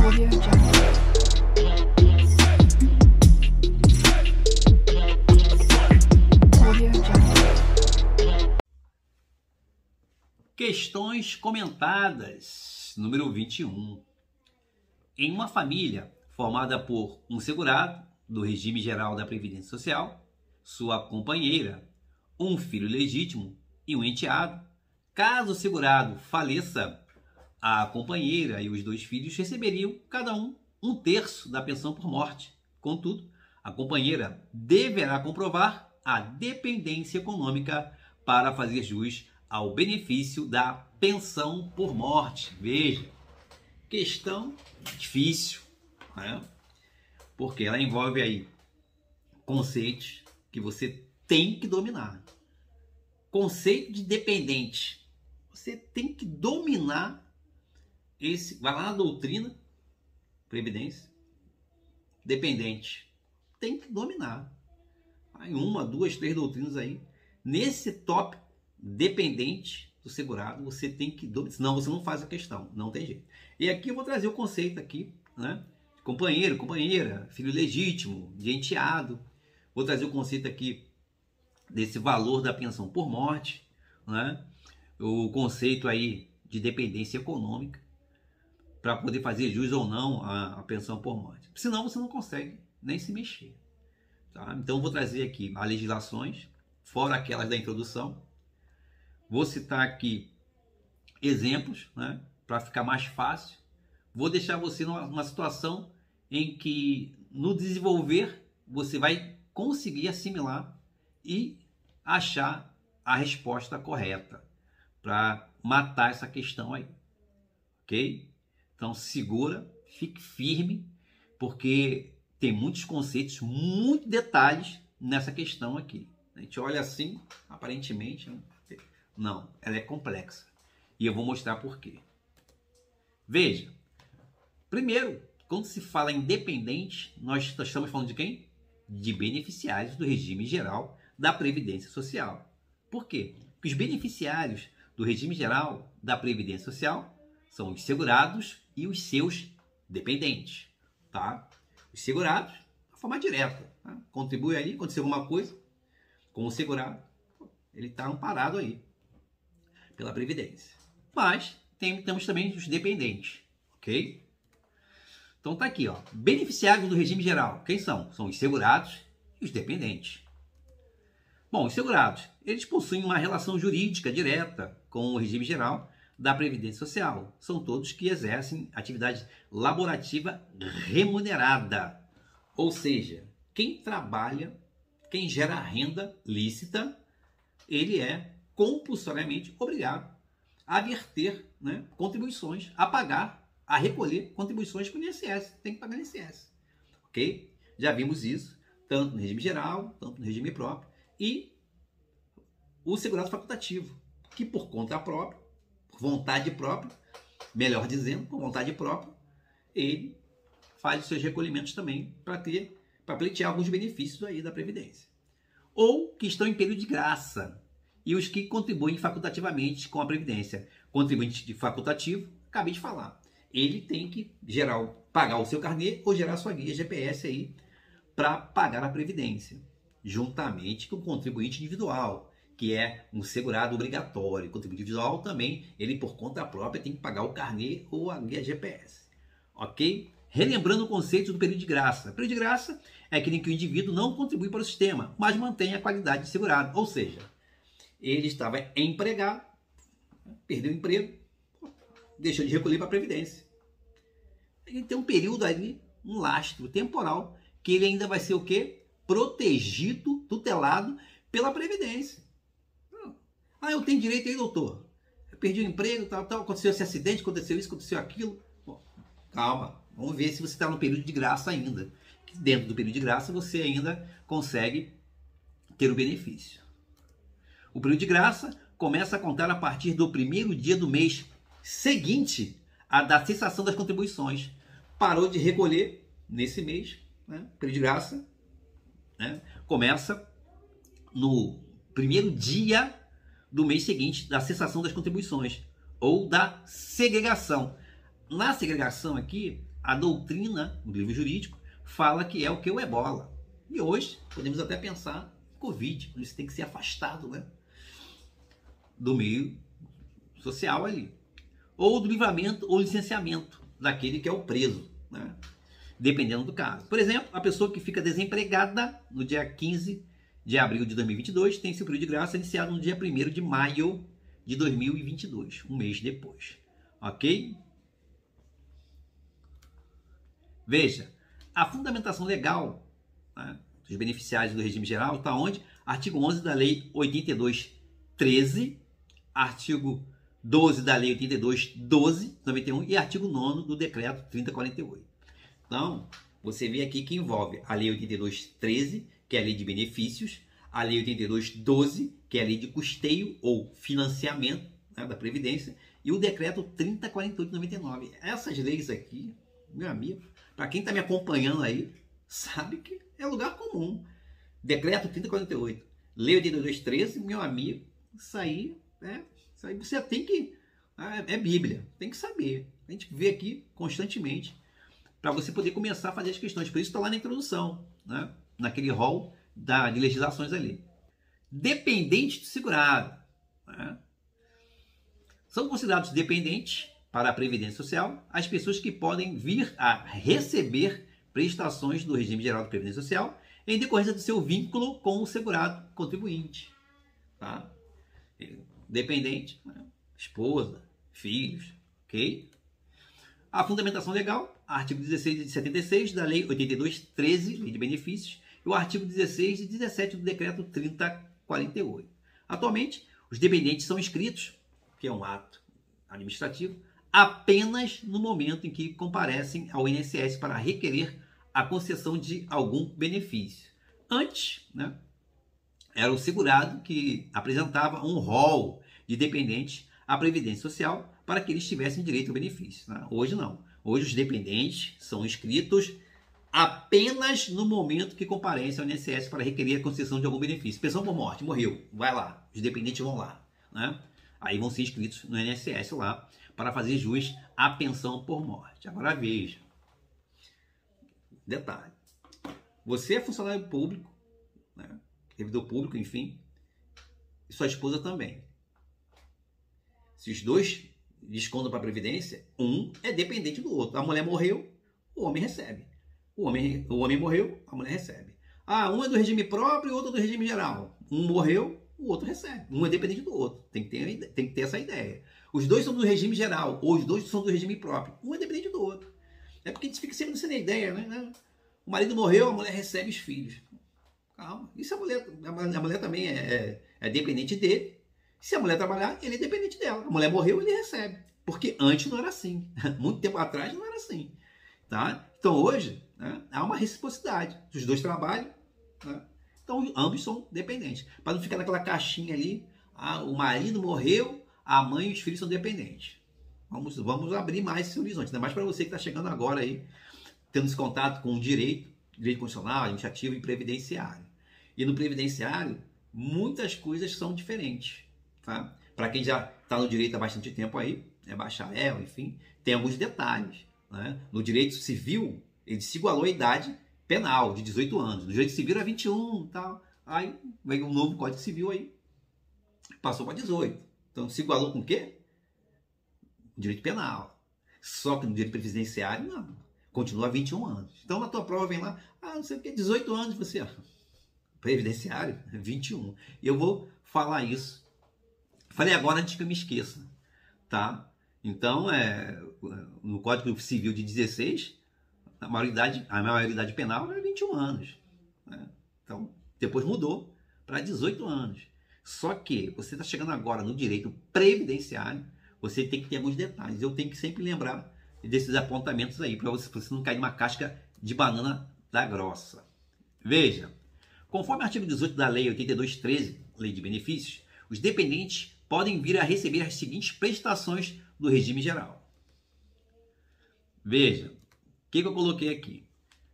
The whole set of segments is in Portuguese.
Audio Jungle. Audio Jungle. Questões comentadas, número 21. Em uma família formada por um segurado do regime geral da Previdência Social, sua companheira, um filho legítimo e um enteado, caso o segurado faleça, a companheira e os dois filhos receberiam cada um terço da pensão por morte. Contudo, a companheira deverá comprovar a dependência econômica para fazer jus ao benefício da pensão por morte. Veja, questão difícil, né? Porque ela envolve aí conceitos que você tem que dominar. Conceito de dependente. Você tem que dominar esse. Vai lá na doutrina, Previdência, dependente. Tem que dominar. Aí uma, duas, três doutrinas aí. Nesse tópico, dependente do segurado, você tem que dominar. Senão você não faz a questão. Não tem jeito. E aqui eu vou trazer o conceito aqui, né? Companheiro, companheira, filho legítimo, de enteado. Vou trazer o conceito aqui desse valor da pensão por morte, né? O conceito aí de dependência econômica para poder fazer jus ou não à pensão por morte. Senão você não consegue nem se mexer. Tá? Então vou trazer aqui as legislações, fora aquelas da introdução. Vou citar aqui exemplos, né? Para ficar mais fácil. Vou deixar você numa situação em que no desenvolver você vai conseguir assimilar e achar a resposta correta para matar essa questão aí, ok? Então segura, fique firme, porque tem muitos conceitos, muitos detalhes nessa questão aqui. A gente olha assim, aparentemente, não, ela é complexa. E eu vou mostrar por quê. Veja, primeiro, quando se fala em dependente, nós estamos falando de quem? De beneficiários do regime geral da Previdência Social. Por quê? Porque os beneficiários do regime geral da Previdência Social são os segurados e os seus dependentes. Tá? Os segurados, de forma direta, tá? Contribui aí, aconteceu alguma coisa com o segurado, ele está amparado aí pela Previdência. Mas temos também os dependentes, ok? Então tá aqui, ó, beneficiários do regime geral. Quem são? São os segurados e os dependentes. Bom, os segurados, eles possuem uma relação jurídica direta com o regime geral da Previdência Social. São todos que exercem atividade laborativa remunerada. Ou seja, quem trabalha, quem gera renda lícita, ele é compulsoriamente obrigado a verter, né, contribuições, a pagar, a recolher contribuições para o INSS. Tem que pagar no INSS. Ok? Já vimos isso, tanto no regime geral, tanto no regime próprio. E o segurado facultativo, que por conta própria, por vontade própria, melhor dizendo, por vontade própria, ele faz os seus recolhimentos também para pleitear alguns benefícios aí da Previdência. Ou que estão em período de graça. E os que contribuem facultativamente com a Previdência. Contribuinte de facultativo, acabei de falar. Ele tem que pagar o seu carnê ou gerar sua guia GPS aí para pagar a Previdência. Juntamente com o contribuinte individual, que é um segurado obrigatório. O contribuinte individual também, ele por conta própria tem que pagar o carnê ou a guia GPS. Ok? Relembrando o conceito do período de graça. O período de graça é aquele em que o indivíduo não contribui para o sistema, mas mantém a qualidade de segurado. Ou seja, ele estava empregado, perdeu o emprego, deixou de recolher para a Previdência. Ele tem um período ali, um lastro temporal, que ele ainda vai ser o quê? Protegido, tutelado pela Previdência. Ah, eu tenho direito aí, doutor. Eu perdi o emprego, tal, aconteceu esse acidente, aconteceu isso, aconteceu aquilo. Bom, calma, vamos ver se você está no período de graça ainda. Dentro do período de graça, você ainda consegue ter o benefício. O período de graça começa a contar a partir do primeiro dia do mês seguinte à da cessação das contribuições. Parou de recolher nesse mês, né? O período de graça, né, começa no primeiro dia do mês seguinte da cessação das contribuições ou da segregação. Na segregação aqui, a doutrina do livro jurídico fala que é o que? O ebola. E hoje podemos até pensar em Covid, isso tem que ser afastado, né, do meio social ali. Ou do livramento ou licenciamento daquele que é o preso, né, dependendo do caso. Por exemplo, a pessoa que fica desempregada no dia 15 de abril de 2022 tem seu período de graça iniciado no dia 1º de maio de 2022, um mês depois. Ok? Veja, a fundamentação legal, né, dos beneficiários do regime geral está onde? Artigo 11 da Lei 82.13, artigo 12 da Lei 82.12, 91 e artigo 9º do Decreto 3048. Então, você vê aqui que envolve a Lei 82.13, que é a Lei de Benefícios, a Lei 82.12, que é a Lei de Custeio ou Financiamento, né, da Previdência, e o Decreto 3048 de 99. Essas leis aqui, meu amigo, para quem está me acompanhando aí, sabe que é lugar comum. Decreto 3048, Lei 82.13, meu amigo, isso aí você tem que... É Bíblia, tem que saber. A gente vê aqui constantemente para você poder começar a fazer as questões. Por isso está lá na introdução, né, naquele rol de legislações ali. Dependente do segurado, né? São considerados dependentes para a Previdência Social as pessoas que podem vir a receber prestações do regime geral de Previdência Social em decorrência do seu vínculo com o segurado contribuinte. Tá? Dependente, né? Esposa, filhos, ok? A fundamentação legal, artigo 16 de 76 da Lei 82.13, Lei de Benefícios, e o artigo 16 e 17 do Decreto 3048. Atualmente, os dependentes são inscritos, que é um ato administrativo, apenas no momento em que comparecem ao INSS para requerer a concessão de algum benefício. Antes, né, era o segurado que apresentava um rol de dependentes à Previdência Social para que eles tivessem direito ao benefício, né? Hoje não. Hoje os dependentes são inscritos apenas no momento que comparecem ao INSS para requerer a concessão de algum benefício. Pensão por morte, morreu, vai lá, os dependentes vão lá, né? Aí vão ser inscritos no INSS lá para fazer jus à pensão por morte. Agora veja, detalhe, você é funcionário público, né, servidor público, enfim, e sua esposa também. Se os dois descontam para a Previdência, um é dependente do outro. A mulher morreu, o homem recebe. O homem morreu, a mulher recebe. Ah, um é do regime próprio e o outro é do regime geral. Um morreu, o outro recebe. Um é dependente do outro. Tem que ter essa ideia. Os dois são do regime geral, ou os dois são do regime próprio. Um é dependente do outro. É porque a gente fica sempre sem ideia, né? O marido morreu, a mulher recebe os filhos. Calma. E se a mulher também é dependente dele? Se a mulher trabalhar, ele é dependente dela. A mulher morreu, ele recebe. Porque antes não era assim. Muito tempo atrás não era assim. Tá? Então hoje, né, há uma reciprocidade. Os dois trabalham, né? Então ambos são dependentes. Para não ficar naquela caixinha ali, o marido morreu, a mãe e os filhos são dependentes. Vamos abrir mais esse horizonte. Ainda mais para você que está chegando agora aí, tendo esse contato com o direito constitucional, administrativo e previdenciário. E no previdenciário, muitas coisas são diferentes. Tá? Para quem já está no direito há bastante tempo aí, é bacharel, enfim, tem alguns detalhes. Né? No direito civil, ele se igualou à idade penal, de 18 anos. No direito civil era 21 e tal. Aí veio um novo Código Civil aí, passou para 18. Então se igualou com o quê? Direito penal. Só que no direito previdenciário, não. Continua 21 anos. Então na tua prova vem lá, não sei o que, 18 anos você... Previdenciário, 21. E eu vou falar isso. Falei agora antes que eu me esqueça. Tá? Então, no Código Civil de 16, a maioridade penal era 21 anos. Né? Então, depois mudou para 18 anos. Só que você está chegando agora no direito previdenciário, você tem que ter alguns detalhes. Eu tenho que sempre lembrar desses apontamentos aí, para você não cair numa casca de banana da grossa. Veja, conforme o artigo 18 da Lei 82.13, Lei de Benefícios, os dependentes podem vir a receber as seguintes prestações do regime geral. Veja, o que eu coloquei aqui?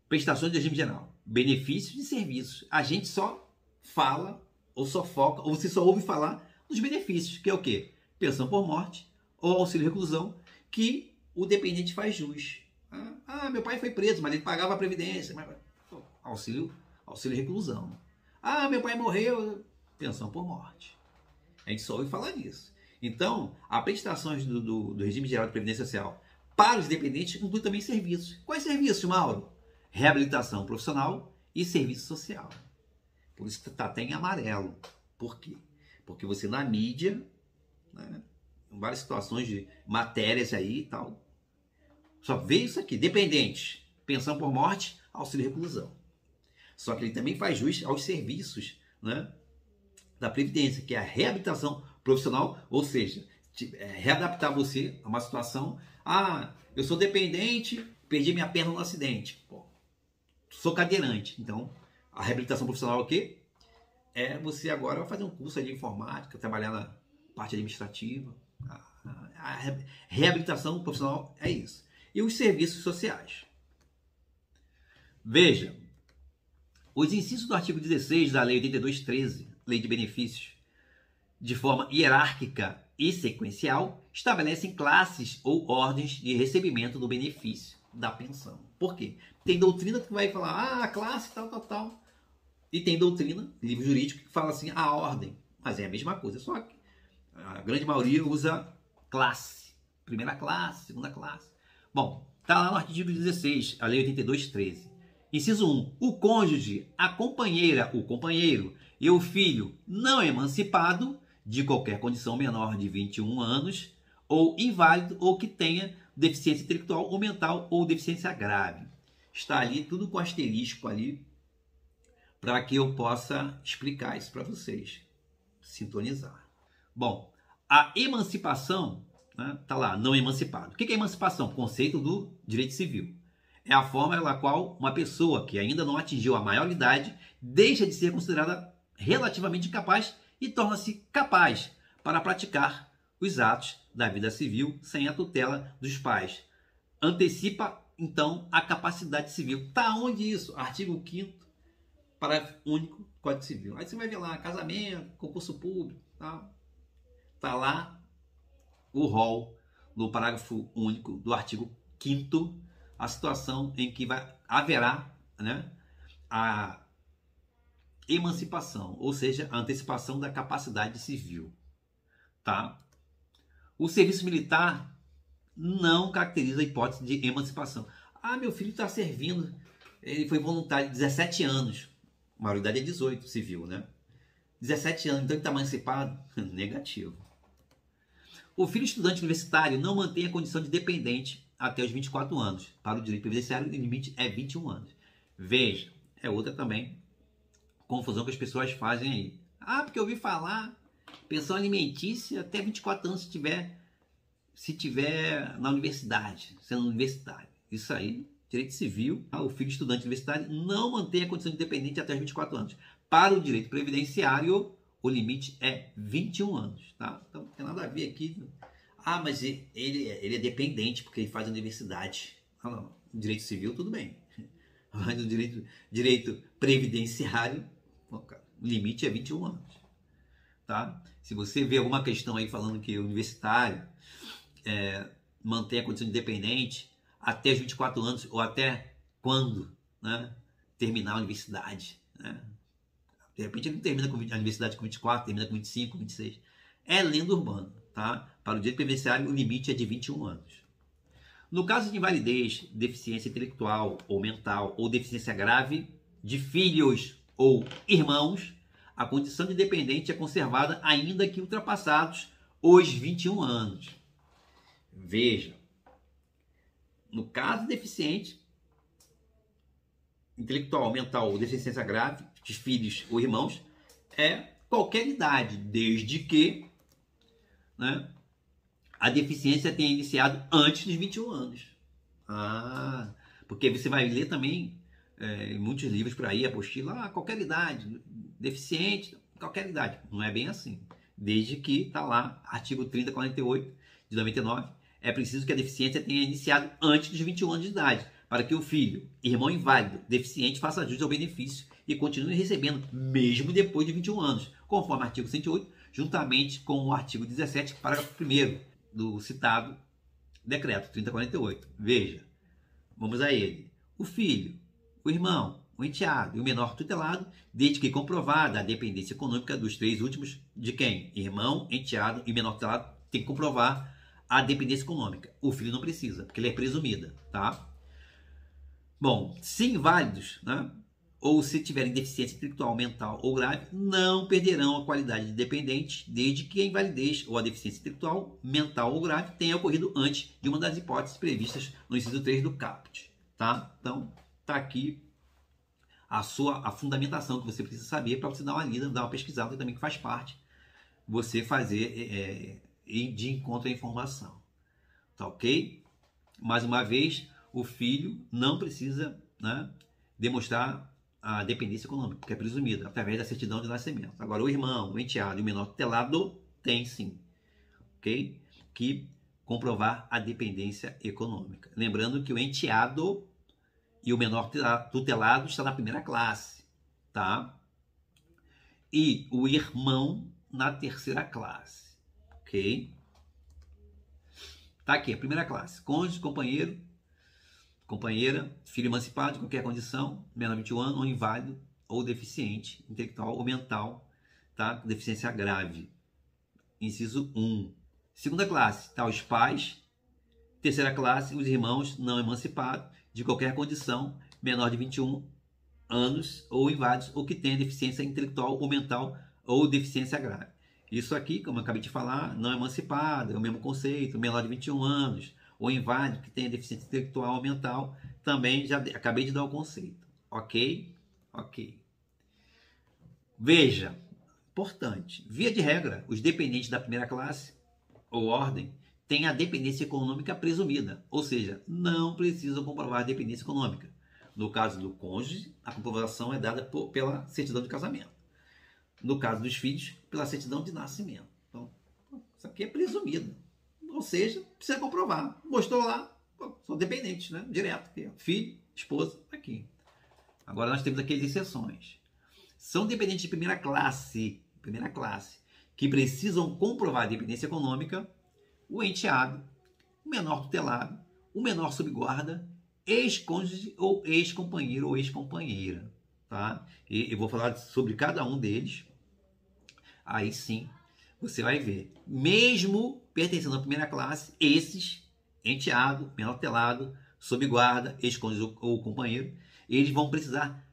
Prestações do regime geral. Benefícios e serviços. A gente só fala, ou só foca, ou você só ouve falar dos benefícios, que é o quê? Pensão por morte ou auxílio reclusão, que o dependente faz jus. meu pai foi preso, mas ele pagava a previdência. Mas, pô, auxílio reclusão. Ah, meu pai morreu, pensão por morte. A gente só ouve falar nisso. Então, as prestações do regime geral de previdência social para os dependentes inclui também serviços. Quais serviços, Mauro? Reabilitação profissional e serviço social. Por isso que está até em amarelo. Por quê? Porque você na mídia, né, em várias situações de matérias aí e tal, só vê isso aqui. Dependentes, pensão por morte, auxílio reclusão. Só que ele também faz jus aos serviços, né, da Previdência, que é a reabilitação profissional, ou seja, readaptar você a uma situação. Ah, eu sou dependente, perdi minha perna no acidente. Pô, sou cadeirante. Então, a reabilitação profissional é o quê? É você agora vai fazer um curso de informática, trabalhar na parte administrativa. A reabilitação profissional é isso. E os serviços sociais. Veja, os incisos do artigo 16 da Lei 82/13, Lei de Benefícios, de forma hierárquica e sequencial, estabelecem classes ou ordens de recebimento do benefício da pensão. Por quê? Tem doutrina que vai falar, classe tal, tal, tal. E tem doutrina, livro jurídico, que fala assim, a ordem. Mas é a mesma coisa, só que a grande maioria usa classe. Primeira classe, segunda classe. Bom, está lá no artigo 16, a Lei 82/13. Inciso 1. O cônjuge, a companheira, o companheiro e o filho não emancipado de qualquer condição menor de 21 anos ou inválido ou que tenha deficiência intelectual ou mental ou deficiência grave. Está ali tudo com asterisco ali para que eu possa explicar isso para vocês. Sintonizar. Bom, a emancipação, né, tá lá, não emancipado. O que é emancipação? Conceito do direito civil. É a forma pela qual uma pessoa que ainda não atingiu a maioridade deixa de ser considerada relativamente incapaz e torna-se capaz para praticar os atos da vida civil sem a tutela dos pais. Antecipa, então, a capacidade civil. Está onde isso? Artigo 5º, parágrafo único, Código Civil. Aí você vai ver lá, casamento, concurso público, tá lá o rol no parágrafo único do artigo 5º, a situação em que haverá, né, a emancipação, ou seja, a antecipação da capacidade civil. Tá? O serviço militar não caracteriza a hipótese de emancipação. Ah, meu filho está servindo, ele foi voluntário de 17 anos. A maioridade é 18, civil, né? 17 anos, então ele está emancipado? Negativo. O filho estudante universitário não mantém a condição de dependente até os 24 anos. Para o direito previdenciário, o limite é 21 anos. Veja, é outra também confusão que as pessoas fazem aí. Ah, porque eu ouvi falar, pensão alimentícia até 24 anos se tiver na universidade, sendo universitário. Isso aí, direito civil, o filho estudante universitário não mantém a condição de dependente até os 24 anos. Para o direito previdenciário, o limite é 21 anos. Tá? Então, não tem nada a ver aqui. Ah, mas ele é dependente porque ele faz universidade. Não. Direito civil, tudo bem. Mas no direito previdenciário, o limite é 21 anos. Tá? Se você vê alguma questão aí falando que o universitário mantém a condição de dependente até os 24 anos ou até quando, né, terminar a universidade. Né? De repente ele não termina a universidade com 24, termina com 25, 26. É lenda urbana. Tá? Para o direito previdenciário, o limite é de 21 anos. No caso de invalidez, deficiência intelectual ou mental ou deficiência grave de filhos ou irmãos, a condição de dependente é conservada ainda que ultrapassados os 21 anos. Veja, no caso de deficiente intelectual, mental ou deficiência grave de filhos ou irmãos, é qualquer idade, desde que, né, a deficiência tenha iniciado antes dos 21 anos. Porque você vai ler também em muitos livros por aí, apostila, qualquer idade, deficiente, qualquer idade. Não é bem assim. Desde que está lá, artigo 3048 de 99, é preciso que a deficiência tenha iniciado antes dos 21 anos de idade, para que o filho, irmão inválido, deficiente, faça jus ao benefício e continue recebendo, mesmo depois de 21 anos, conforme o artigo 108, juntamente com o artigo 17, parágrafo 1º do citado decreto 3048. Veja, Vamos a ele. O filho, o irmão, o enteado e o menor tutelado, desde que comprovada a dependência econômica dos três últimos de quem? Irmão, enteado e menor tutelado tem que comprovar a dependência econômica. O filho não precisa, porque ele é presumida, tá? Bom, se inválidos, né? Ou se tiverem deficiência intelectual, mental ou grave, não perderão a qualidade de dependente, desde que a invalidez ou a deficiência intelectual, mental ou grave tenha ocorrido antes de uma das hipóteses previstas no inciso 3 do caput, tá? Então, tá aqui a fundamentação que você precisa saber para você dar uma lida, dar uma pesquisada, também que faz parte você fazer de encontro à informação, tá ok? Mais uma vez, o filho não precisa, né, demonstrar a dependência econômica, porque é presumida através da certidão de nascimento. Agora, o irmão, o enteado e o menor tutelado tem sim, ok? Que comprovar a dependência econômica. Lembrando que o enteado e o menor tutelado está na primeira classe, tá? E o irmão na terceira classe, ok? Tá aqui, a primeira classe: cônjuge, companheiro, companheira, filho emancipado de qualquer condição, menor de 21 anos, ou inválido, ou deficiente intelectual ou mental, tá? Deficiência grave. Inciso 1. Segunda classe, tá? Os pais. Terceira classe, os irmãos não emancipados, de qualquer condição, menor de 21 anos, ou inválidos, ou que tenha deficiência intelectual ou mental, ou deficiência grave. Isso aqui, como eu acabei de falar, não emancipado, é o mesmo conceito, menor de 21 anos, ou inválido, que tenha deficiência intelectual ou mental, também já acabei de dar o conceito. Ok? Ok. Veja, importante, via de regra, os dependentes da primeira classe ou ordem têm a dependência econômica presumida, ou seja, não precisam comprovar a dependência econômica. No caso do cônjuge, a comprovação é dada pela certidão de casamento. No caso dos filhos, pela certidão de nascimento. Então, isso aqui é presumido. Ou seja, precisa comprovar. Mostrou lá, são dependentes, né? Direto. Aqui, filho, esposa, aqui. Agora nós temos aqui as exceções. São dependentes de primeira classe, que precisam comprovar a dependência econômica, o enteado, o menor tutelado, o menor sob guarda, ex-cônjuge ou ex-companheiro ou ex-companheira, tá? E eu vou falar sobre cada um deles. Aí sim, você vai ver. Mesmo pertencendo à primeira classe, esses, enteado, menor tutelado, sob guarda, ex-cônjuge ou companheiro, eles vão precisar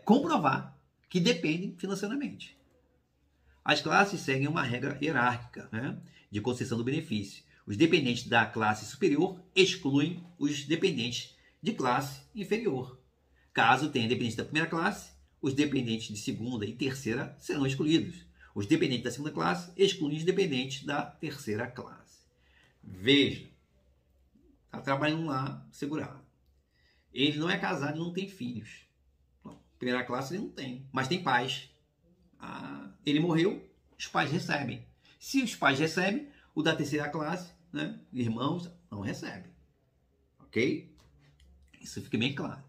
comprovar que dependem financeiramente. As classes seguem uma regra hierárquica, né, de concessão do benefício. Os dependentes da classe superior excluem os dependentes de classe inferior. Caso tenha dependentes da primeira classe, os dependentes de segunda e terceira serão excluídos. Os dependentes da segunda classe excluem os dependentes da terceira classe. Veja, está trabalhando lá segurado. Ele não é casado e não tem filhos. Primeira classe ele não tem, mas tem pais. Ele morreu, os pais recebem. Se os pais recebem, o da terceira classe, né, irmãos, não recebe. Ok? Isso fica bem claro.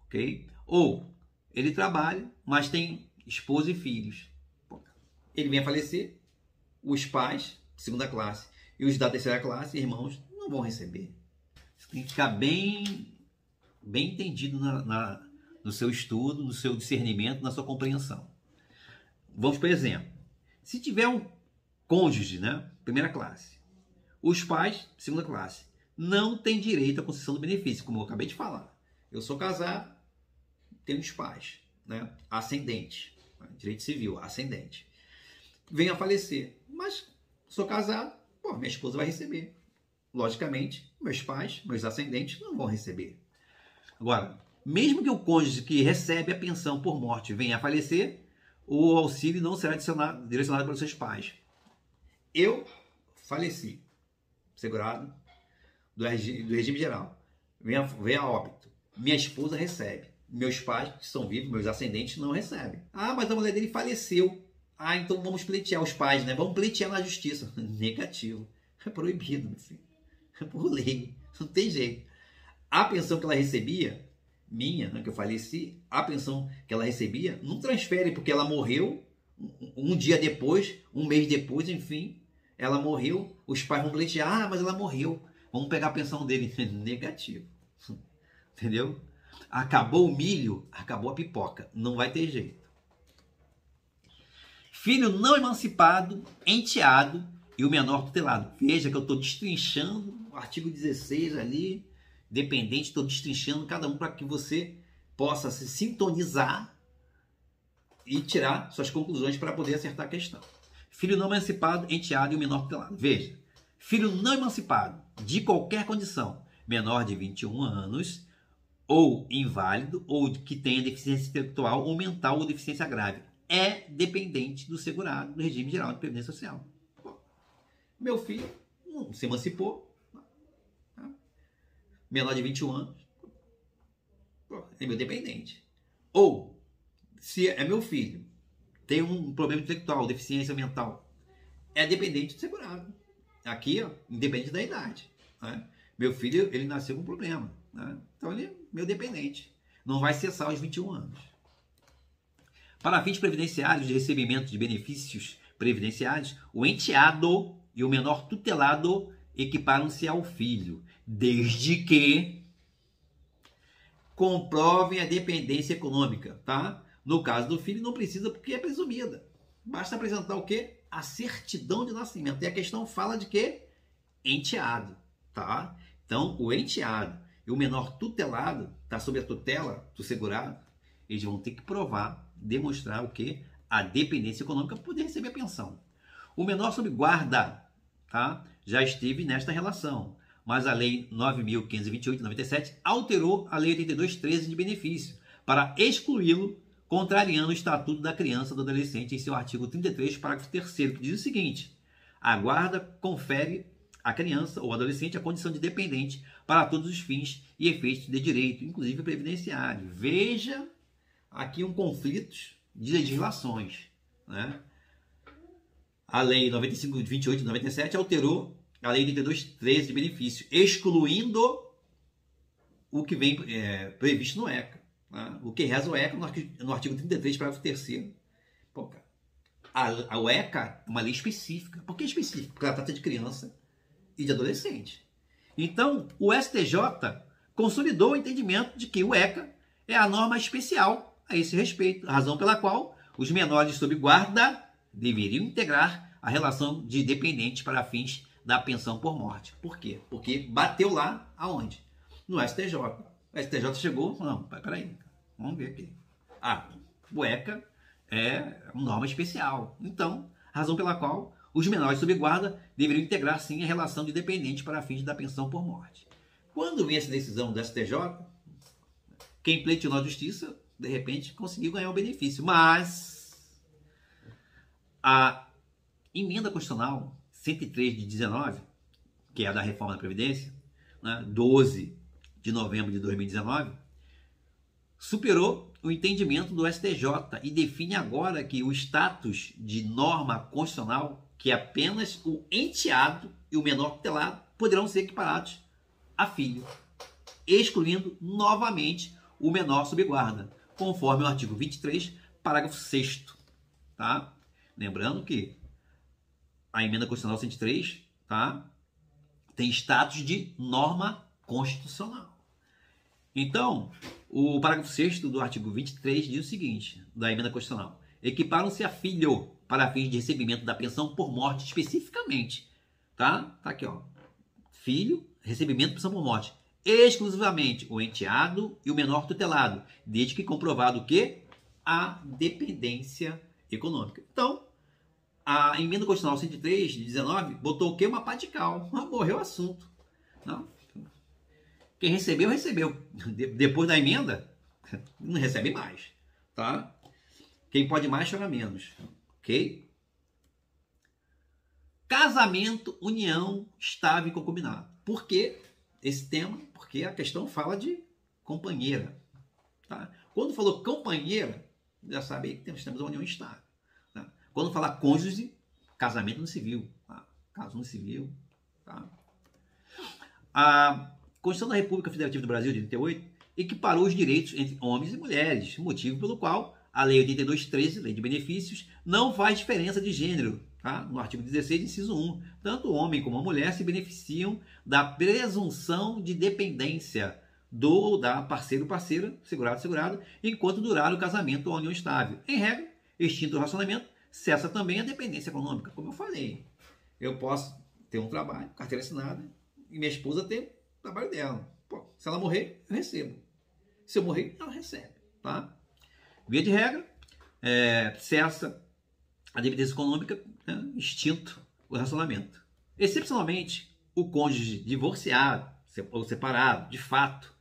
Ok? Ou ele trabalha, mas tem esposa e filhos. Ele vem a falecer, os pais, segunda classe, e os da terceira classe, irmãos, não vão receber. Isso tem que ficar bem entendido no seu estudo, no seu discernimento, na sua compreensão. Vamos, por exemplo, se tiver um cônjuge, né, primeira classe, os pais, segunda classe, não tem direito à concessão do benefício, como eu acabei de falar. Eu sou casado, tenho os pais, né, ascendente, direito civil, ascendente. Venho a falecer, mas sou casado, minha esposa vai receber. Logicamente, meus pais, meus ascendentes não vão receber. Agora, mesmo que o cônjuge que recebe a pensão por morte venha a falecer, o auxílio não será direcionado para os seus pais. Eu faleci, segurado do regime geral, vem a óbito, minha esposa recebe, meus pais que são vivos, meus ascendentes não recebem. Mas a mulher dele faleceu. Então vamos pleitear os pais, né? Vamos pleitear na justiça. Negativo. É proibido, meu filho. É por lei. Não tem jeito. A pensão que ela recebia, minha, né, que eu faleci, a pensão que ela recebia, não transfere porque ela morreu um dia depois, um mês depois, enfim, ela morreu, os pais vão pleitear, mas ela morreu. Vamos pegar a pensão dele. Negativo. Entendeu? Acabou o milho, acabou a pipoca. Não vai ter jeito. Filho não emancipado, enteado e o menor tutelado. Veja que eu estou destrinchando o artigo 16 ali, dependente, estou destrinchando cada um para que você possa se sintonizar e tirar suas conclusões para poder acertar a questão. Filho não emancipado, enteado e o menor tutelado. Veja, filho não emancipado, de qualquer condição, menor de 21 anos, ou inválido, ou que tenha deficiência intelectual ou mental ou deficiência grave, é dependente do segurado do regime geral de previdência social. Bom, meu filho não se emancipou, menor de 21 anos, é meu dependente. Ou, se é meu filho, tem um problema intelectual, deficiência mental, é dependente do segurado. Aqui, ó, independente da idade. Né? Meu filho, ele nasceu com um problema. Né? Então, ele é meu dependente. Não vai cessar aos 21 anos. Para fins previdenciários de recebimento de benefícios previdenciários, o enteado e o menor tutelado equiparam-se ao filho, desde que comprovem a dependência econômica, tá? No caso do filho, não precisa porque é presumida. Basta apresentar o quê? A certidão de nascimento. E a questão fala de quê? Enteado, tá? Então, o enteado e o menor tutelado, tá sob a tutela do segurado, eles vão ter que provar, demonstrar o quê? A dependência econômica para poder receber a pensão. O menor sob guarda, tá? Já esteve nesta relação, mas a Lei 9.528 de 97 alterou a Lei 82.13 de benefício para excluí-lo, contrariando o Estatuto da Criança e do Adolescente em seu artigo 33, parágrafo 3º, que diz o seguinte: a guarda confere à criança ou adolescente a condição de dependente para todos os fins e efeitos de direito, inclusive previdenciário. Veja aqui um conflito de legislações, né? A Lei 95.28 de 97 alterou a Lei 82.13 de benefício, excluindo o que vem previsto no ECA. Né? O que reza o ECA no artigo 33, parágrafo 3º. Pô, cara, o ECA é uma lei específica. Por que específica? Porque ela trata de criança e de adolescente. Então, o STJ consolidou o entendimento de que o ECA é a norma especial a esse respeito, razão pela qual os menores sob guarda deveriam integrar a relação de dependente para fins da pensão por morte. Por quê? Porque bateu lá aonde? No STJ. O STJ chegou e falou: não, peraí, vamos ver aqui. O ECA é uma norma especial. Então, razão pela qual os menores sob guarda deveriam integrar, sim, a relação de dependente para fins da pensão por morte. Quando vem essa decisão do STJ, quem pleiteou na justiça, de repente, conseguiu ganhar o benefício. Mas a emenda constitucional 103 de 19, que é a da reforma da Previdência, né, 12 de novembro de 2019, superou o entendimento do STJ e define agora que o status de norma constitucional, que apenas o enteado e o menor tutelado poderão ser equiparados a filho, excluindo novamente o menor sob guarda, conforme o artigo 23, parágrafo 6º, tá? Lembrando que a emenda constitucional 103, tá, tem status de norma constitucional. Então, o parágrafo 6º do artigo 23 diz o seguinte, da emenda constitucional: equiparam-se a filho para fins de recebimento da pensão por morte especificamente, tá? Tá aqui, ó. Filho, recebimento de pensão por morte, exclusivamente o enteado e o menor tutelado, desde que comprovado o quê? A dependência econômica. Então, a emenda constitucional 103 de 19 botou o quê? Uma pá de cal. Morreu o assunto. Não. Quem recebeu, recebeu. Depois da emenda, não recebe mais. Tá? Quem pode mais, chora menos. Ok? Casamento, união, estável e concubinato. Por que esse tema? Porque a questão fala de companheira. Tá? Quando falou companheira, já sabe que temos uma união estável. Tá? Quando falar cônjuge, casamento no civil. Tá? Caso no civil. Tá? A Constituição da República Federativa do Brasil, de 88, equiparou os direitos entre homens e mulheres, motivo pelo qual a Lei 82.13, Lei de Benefícios, não faz diferença de gênero. Tá? No artigo 16, inciso 1, tanto o homem como a mulher se beneficiam da presunção de dependência do ou da parceiro, parceira, segurado, segurado, enquanto durar o casamento ou a união estável. Em regra, extinto o relacionamento, cessa também a dependência econômica. Como eu falei, eu posso ter um trabalho, carteira assinada, e minha esposa ter o trabalho dela. Pô, se ela morrer, eu recebo. Se eu morrer, ela recebe. Tá? Via de regra, cessa a dependência econômica, né, extinto o relacionamento. Excepcionalmente, o cônjuge divorciado ou separado, de fato,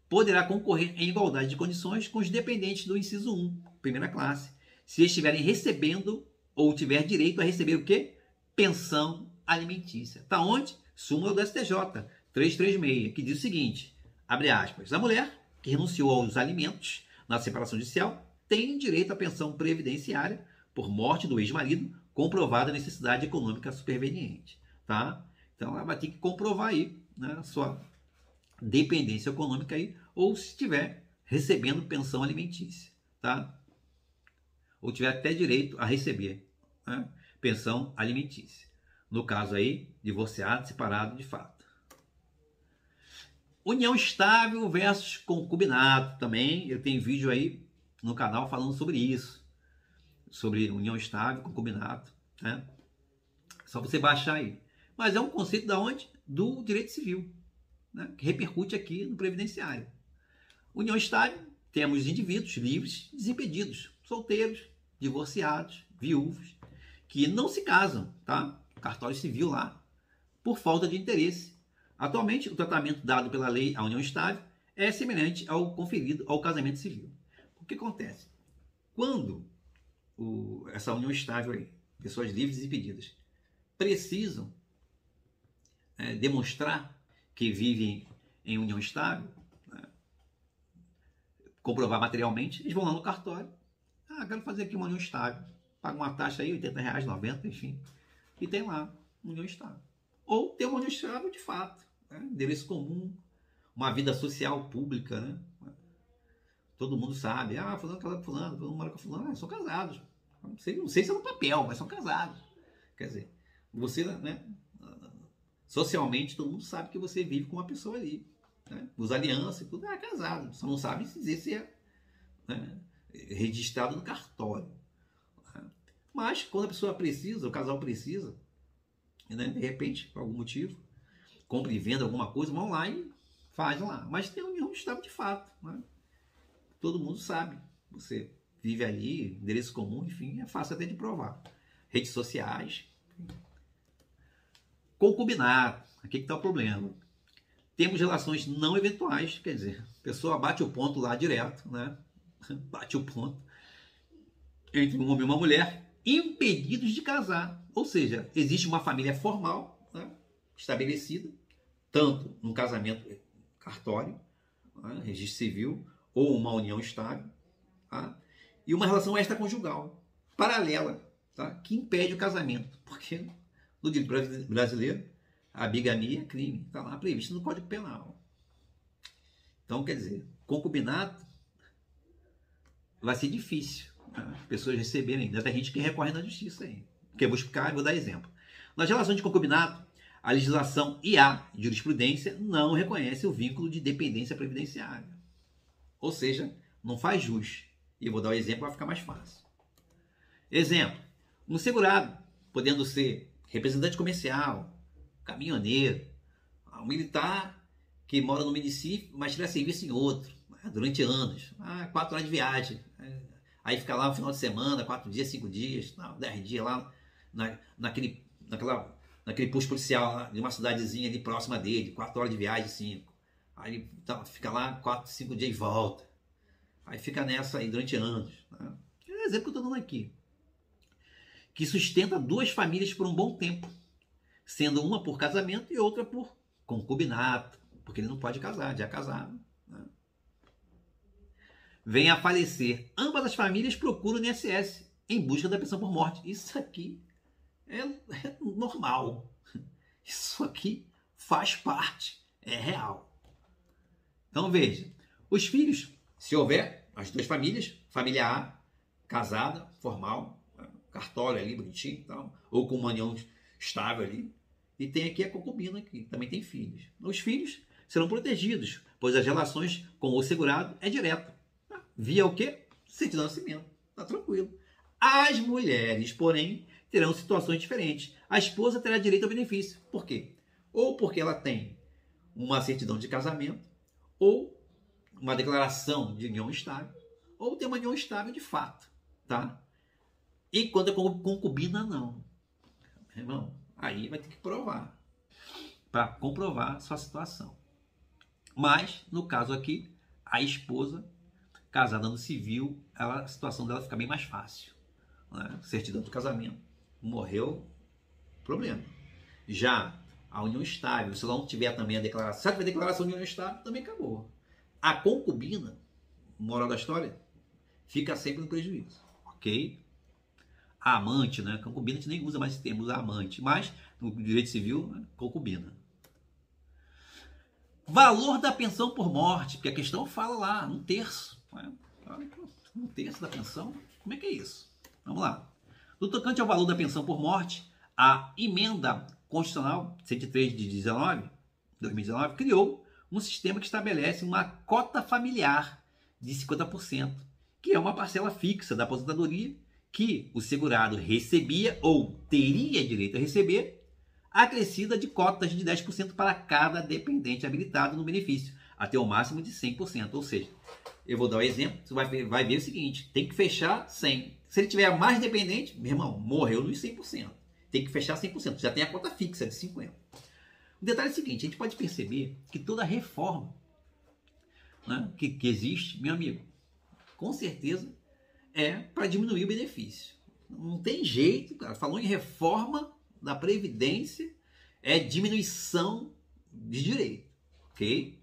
poderá concorrer em igualdade de condições com os dependentes do inciso 1, primeira classe, se estiverem recebendo ou tiver direito a receber o quê? Pensão alimentícia. Está onde? Súmula do STJ 336, que diz o seguinte, abre aspas, a mulher que renunciou aos alimentos na separação judicial tem direito à pensão previdenciária por morte do ex-marido, comprovada a necessidade econômica superveniente. Tá? Então ela vai ter que comprovar aí, né, a sua dependência econômica aí, ou se estiver recebendo pensão alimentícia. Tá? Ou tiver até direito a receber, né, pensão alimentícia. No caso aí, divorciado, separado de fato. União estável versus concubinato também. Eu tenho vídeo aí no canal falando sobre isso. Sobre união estável, concubinato. Né? Só você baixar aí. Mas é um conceito da onde? Do direito civil. Né? Que repercute aqui no previdenciário. União estável, temos indivíduos livres, desimpedidos, solteiros, divorciados, viúvos, que não se casam, tá? Cartório civil lá, por falta de interesse. Atualmente, o tratamento dado pela lei à união estável é semelhante ao conferido ao casamento civil. O que acontece? Quando essa união estável aí, pessoas livres e desimpedidas, precisam demonstrar que vivem em união estável, né, comprovar materialmente, eles vão lá no cartório. Quero fazer aqui uma união estável. Paga uma taxa aí, R$80, 90, enfim. E tem lá, união estável. Ou tem uma união estável de fato. Né? Endereço comum, uma vida social pública, né? Todo mundo sabe. Fulano casado com fulano, fulano mora com fulano. São casados. Não sei se é no papel, mas são casados. Quer dizer, você, né? Socialmente, todo mundo sabe que você vive com uma pessoa ali. Né? Usa aliança e tudo, é casado. Só não sabe dizer se é, né, registrado no cartório. Mas, quando a pessoa precisa, o casal precisa, né, de repente, por algum motivo, compra e venda alguma coisa, vão lá e faz lá. Mas tem união estável de fato. Né? Todo mundo sabe. Você vive ali, endereço comum, enfim, é fácil até de provar. Redes sociais. Concubinato. Aqui que está o problema. Temos relações não eventuais, quer dizer, a pessoa bate o ponto lá direto, né? Bate o ponto entre um homem e uma mulher, impedidos de casar. Ou seja, existe uma família formal, né, estabelecida, tanto num casamento cartório, né, registro civil, ou uma união estável, tá? E uma relação extraconjugal, paralela, tá? Que impede o casamento. Porque no direito brasileiro, a bigamia é crime, está lá previsto no Código Penal. Então, quer dizer, concubinato vai ser difícil, né, as pessoas receberem. Ainda tem gente que recorre na justiça aí. Que eu vou explicar e vou dar exemplo. Nas relações de concubinato, a legislação e a jurisprudência não reconhece o vínculo de dependência previdenciária. Ou seja, não faz jus. E eu vou dar o exemplo para ficar mais fácil. Exemplo, um segurado, podendo ser representante comercial, caminhoneiro, um militar que mora no município, mas tira serviço em outro, durante anos, 4 horas de viagem, aí fica lá no final de semana, 4 dias, 5 dias, 10 dias lá, naquele posto policial lá, de uma cidadezinha ali próxima dele, 4 horas de viagem, 5. Aí fica lá 4, 5 dias e volta. Aí fica nessa aí durante anos. Né? É o exemplo que eu estou dando aqui. Que sustenta 2 famílias por um bom tempo, sendo uma por casamento e outra por concubinato, porque ele não pode casar, já é casado. Né? Vem a falecer. Ambas as famílias procuram o INSS em busca da pensão por morte. Isso aqui é normal. Isso aqui faz parte, é real. Então veja, os filhos, se houver as 2 famílias, família A, casada, formal, cartório ali, bonitinho, então, ou com uma união estável ali, e tem aqui a concubina, que também tem filhos. Os filhos serão protegidos, pois as relações com o segurado é direta. Via o quê? Certidão de nascimento. Tá tranquilo. As mulheres, porém, terão situações diferentes. A esposa terá direito ao benefício. Por quê? Ou porque ela tem uma certidão de casamento, ou uma declaração de união estável, ou tem uma união estável de fato, tá? E quando é concubina, não. Irmão, aí vai ter que provar, para comprovar sua situação. Mas, no caso aqui, a esposa, casada no civil, a situação dela fica bem mais fácil, né? Certidão de casamento, morreu, problema. Já a união estável, se ela não tiver também a declaração, se ela tiver declaração de união estável, também acabou. A concubina, moral da história, fica sempre no prejuízo, ok? A amante, né? Concubina a gente nem usa mais esse termo, usa amante, mas no direito civil, né? Concubina. Valor da pensão por morte, porque a questão fala lá, 1/3. Né? 1/3 da pensão, como é que é isso? Vamos lá. No tocante ao valor da pensão por morte, a emenda constitucional 103 de 2019 criou um sistema que estabelece uma cota familiar de 50%, que é uma parcela fixa da aposentadoria que o segurado recebia ou teria direito a receber, acrescida de cotas de 10% para cada dependente habilitado no benefício, até o máximo de 100%. Ou seja, eu vou dar um exemplo, você vai ver o seguinte, tem que fechar 100%. Se ele tiver mais dependente, meu irmão, morreu nos 100%. Tem que fechar 100%, já tem a cota fixa de 50%. O detalhe é o seguinte, a gente pode perceber que toda reforma, né, que existe, meu amigo, com certeza é para diminuir o benefício. Não tem jeito, cara. Falou em reforma da Previdência, é diminuição de direito, ok?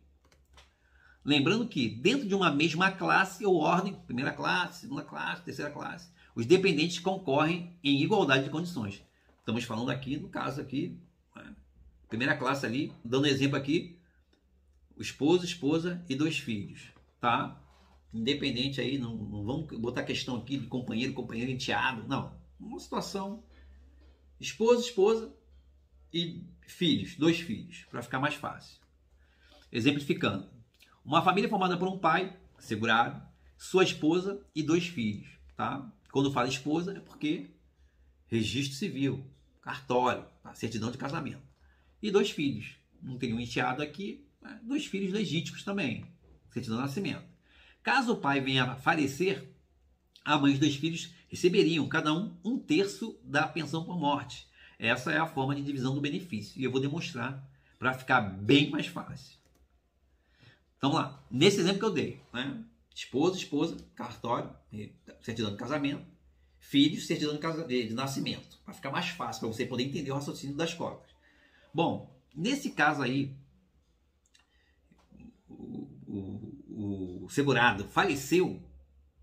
Lembrando que dentro de uma mesma classe ou ordem, primeira classe, segunda classe, terceira classe, os dependentes concorrem em igualdade de condições. Estamos falando aqui, no caso aqui, primeira classe ali, dando exemplo aqui, o esposo, esposa e 2 filhos, tá? Independente aí, não vamos botar questão aqui de companheiro, enteado, não. Uma situação, esposo, esposa e filhos, 2 filhos, para ficar mais fácil. Exemplificando, uma família formada por um pai, segurado, sua esposa e 2 filhos, tá? Quando fala esposa é porque registro civil, cartório, tá? Certidão de casamento. E 2 filhos, não tem um enteado aqui, 2 filhos legítimos também, certidão de nascimento. Caso o pai venha a falecer, a mãe e os 2 filhos receberiam cada um 1/3 da pensão por morte. Essa é a forma de divisão do benefício. E eu vou demonstrar para ficar bem mais fácil. Então vamos lá. Nesse exemplo que eu dei, né? Esposa, esposa, cartório, certidão de casamento, filhos, certidão de nascimento. Para ficar mais fácil, para você poder entender o raciocínio das cotas. Bom, nesse caso aí, o segurado faleceu,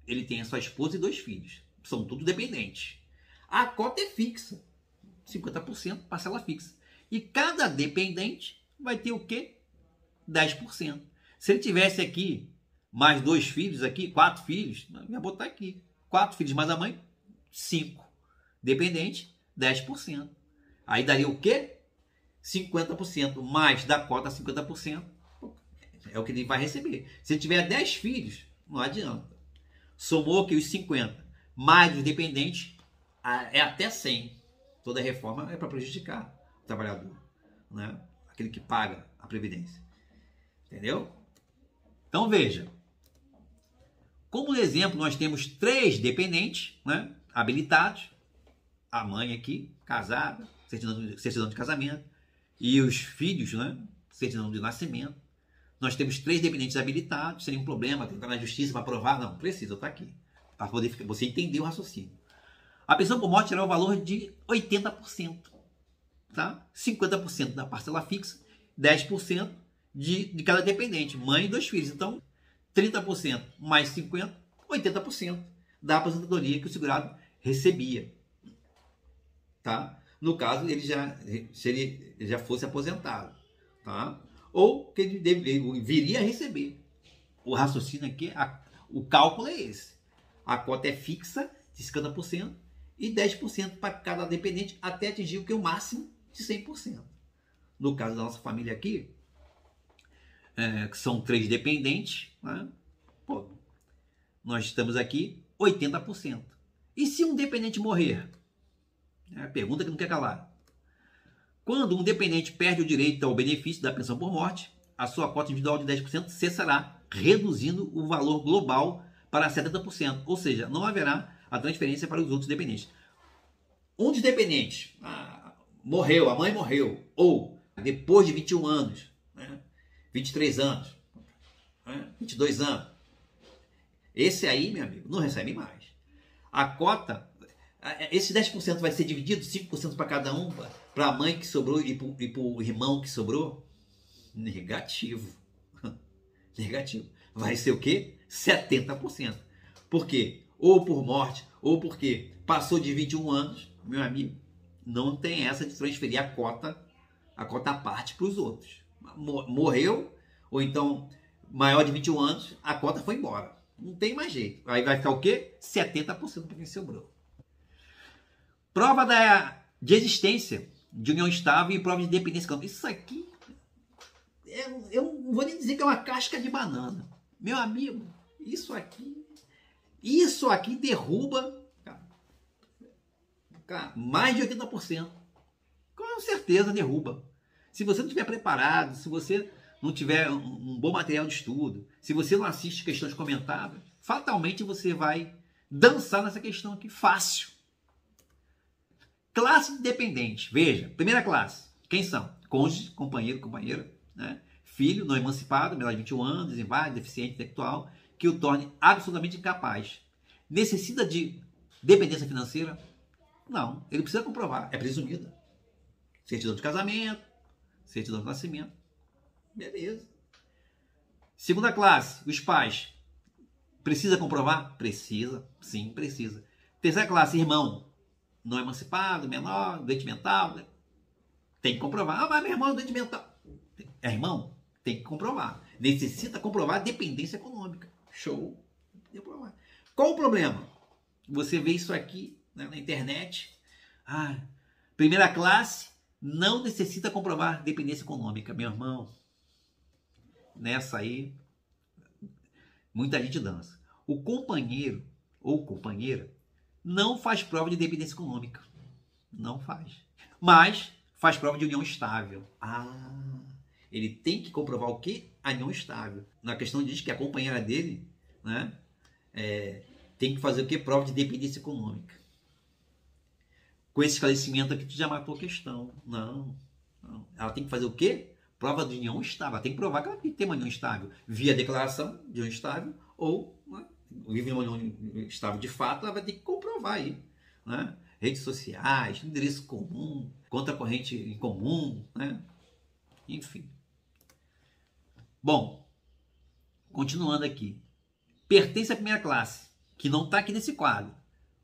ele tem a sua esposa e 2 filhos. São tudo dependentes. A cota é fixa. 50%, parcela fixa. E cada dependente vai ter o quê? 10%. Se ele tivesse aqui mais 2 filhos aqui, 4 filhos, eu ia botar aqui. 4 filhos mais a mãe, 5. Dependente, 10%. Aí daria o quê? 50% mais da cota 50%. É o que ele vai receber. Se ele tiver 10 filhos, não adianta. Somou aqui os 50, mais os dependentes, é até 100. Toda reforma é para prejudicar o trabalhador, né? Aquele que paga a Previdência. Entendeu? Então veja. Como exemplo, nós temos 3 dependentes, né, habilitados. A mãe aqui, casada, certidão de casamento. E os filhos, né, certidão de nascimento. Nós temos 3 dependentes habilitados, seria um problema, tem que estar na justiça para provar. Não, precisa estar aqui, para poder você entender o raciocínio. A pensão por morte terá o valor de 80%, tá? 50% da parcela fixa, 10% de cada dependente, mãe e 2 filhos. Então, 30% mais 50%, 80% da aposentadoria que o segurado recebia, tá? No caso, se ele já fosse aposentado, tá? Ou que ele viria a receber. O raciocínio aqui, o cálculo é esse. A cota é fixa de 50% e 10% para cada dependente até atingir o máximo de 100%. No caso da nossa família aqui, que são 3 dependentes, né? Pô, nós estamos aqui 80%. E se um dependente morrer? É a pergunta que não quer calar. Quando um dependente perde o direito ao benefício da pensão por morte, a sua cota individual de 10% cessará, reduzindo o valor global para 70%. Ou seja, não haverá a transferência para os outros dependentes. Um dos dependentes morreu, a mãe morreu, ou depois de 21 anos, né, 23 anos, né, 22 anos, esse aí, meu amigo, não recebe mais. A cota, esse 10% vai ser dividido, 5% para cada um, para a mãe que sobrou e para o irmão que sobrou? Negativo. Negativo. Vai ser o quê? 70%. Por quê? Ou por morte, ou porque passou de 21 anos, meu amigo, não tem essa de transferir a cota à parte para os outros. Morreu, ou então maior de 21 anos, a cota foi embora. Não tem mais jeito. Aí vai ficar o quê? 70% para quem sobrou. Prova de existência de união estável e prova de dependência econômica. Isso aqui, eu não vou nem dizer que é uma casca de banana. Meu amigo, isso aqui derruba mais de 80%. Com certeza derruba. Se você não estiver preparado, se você não tiver um bom material de estudo, se você não assiste questões comentadas, fatalmente você vai dançar nessa questão aqui fácil. Classe de dependente. Veja, primeira classe. Quem são? Cônjuge, companheiro, companheira, né? Filho não emancipado, menor de 21 anos, inválido, deficiente intelectual, que o torne absolutamente incapaz. Necessita de dependência financeira? Não. Ele precisa comprovar. É presumida. Certidão de casamento, certidão de nascimento. Beleza. Segunda classe, os pais. Precisa comprovar? Precisa. Sim, precisa. Terceira classe, irmão. Não emancipado, menor, doente mental. Tem que comprovar. Mas meu irmão é doente mental. É irmão? Tem que comprovar. Necessita comprovar a dependência econômica. Show. Comprovar. Qual o problema? Você vê isso aqui, né, na internet. Primeira classe não necessita comprovar dependência econômica. Meu irmão, nessa aí, muita gente dança. O companheiro ou companheira não faz prova de dependência econômica. Não faz. Mas faz prova de união estável. Ele tem que comprovar o quê? A união estável. Na questão diz que a companheira dele, né, tem que fazer o quê? Prova de dependência econômica. Com esse esclarecimento aqui, tu já matou a questão. Não. Ela tem que fazer o quê? Prova de união estável. Ela tem que provar que ela tem uma união estável via declaração de união estável ou, né, vive uma união estável de fato, ela vai ter que comprovar aí, né? Redes sociais, endereço comum, conta corrente em comum, né? Enfim. Bom, continuando aqui. Pertence à primeira classe, que não está aqui nesse quadro.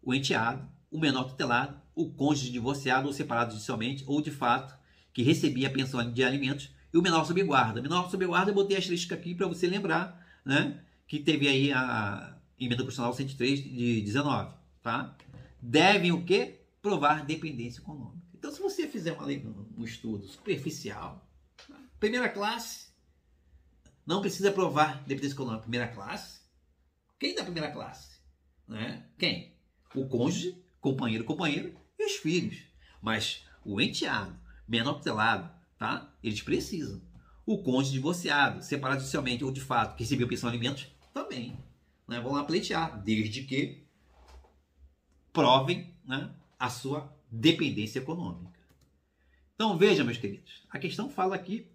O enteado, o menor tutelado, o cônjuge divorciado ou separado judicialmente ou de fato, que recebia a pensão de alimentos, e o menor sob guarda. Menor sob guarda, eu botei a asterisco aqui para você lembrar, né, que teve aí a emenda constitucional 103 de 19, tá? Devem o quê? Provar dependência econômica. Então, se você fizer um estudo superficial, tá? Primeira classe, não precisa provar dependência econômica. Primeira classe? Quem da primeira classe? Né? Quem? O cônjuge, companheiro, companheira e os filhos. Mas o enteado, menor tutelado, tá? Eles precisam. O cônjuge divorciado, separado judicialmente ou de fato, que recebeu pensão de alimentos, também. Né? Vão lá pleitear, desde que provem, né, a sua dependência econômica. Então veja, meus queridos, a questão fala aqui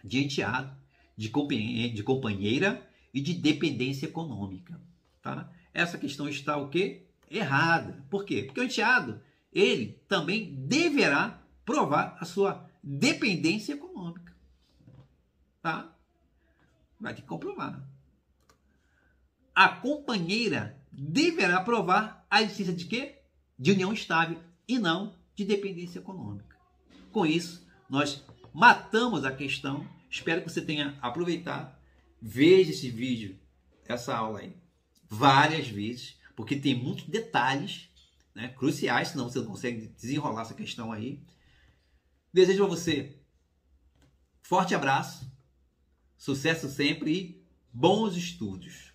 de enteado, de companheira e de dependência econômica. Tá? Essa questão está o quê? Errada. Por quê? Porque o enteado, ele também deverá provar a sua dependência econômica. Tá? Vai ter que comprovar. A companheira deverá provar a existência de quê? De união estável e não de dependência econômica. Com isso, nós matamos a questão. Espero que você tenha aproveitado. Veja esse vídeo, essa aula aí, várias vezes, porque tem muitos detalhes, né, cruciais, senão você não consegue desenrolar essa questão aí. Desejo a você forte abraço, Sucesso sempre e bons estudos!